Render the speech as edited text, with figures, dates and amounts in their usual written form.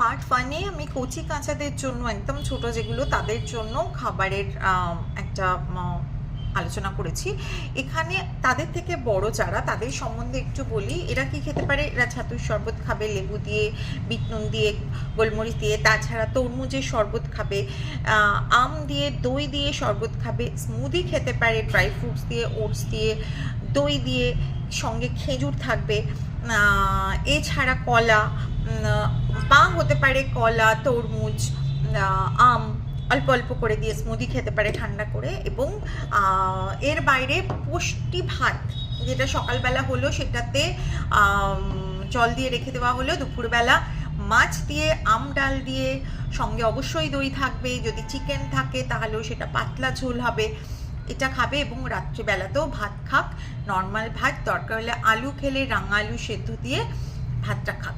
Part 1-এ আমি কচি কাঁচাদের জন্য, একদম ছোট যেগুলো, তাদের জন্য খাবারের একটা আলোচনা করেছি। এখানে তাদের থেকে বড় যারা, তাদের সম্বন্ধে একটু বলি। এরা কি খেতে পারে? এরা ছাতুর শরবত খাবে লেবু দিয়ে, বিট নুন দিয়ে, গোলমরিচ দিয়ে। তাছাড়া তরমুজের শরবত খাবে, আম দিয়ে, দই দিয়ে শরবত খাবে, স্মুদি খেতে পারে ড্রাই ফ্রুটস দিয়ে, ওটস দিয়ে, দই দিয়ে, সঙ্গে খেজুর থাকবে। এছাড়া কলা, বা হতে পারে কলা, তরমুজ, আম অল্প অল্প করে দিয়ে স্মুদি খেতে পারে ঠান্ডা করে। এবং এর বাইরে পুষ্টি ভাত, যেটা সকালবেলা হলো সেটাতে জল দিয়ে রেখে দেওয়া হলো, দুপুরবেলা মাছ দিয়ে, আম ডাল দিয়ে, সঙ্গে অবশ্যই দই থাকবে। যদি চিকেন থাকে তাহলেও সেটা পাতলা ঝোল হবে, এটা খাবে। এবং রাত্রিবেলাতেও ভাত খাক, নর্মাল ভাত, দরকার হলে আলু খেলে রাঙা আলু সেদ্ধ দিয়ে ভাতটা খাক।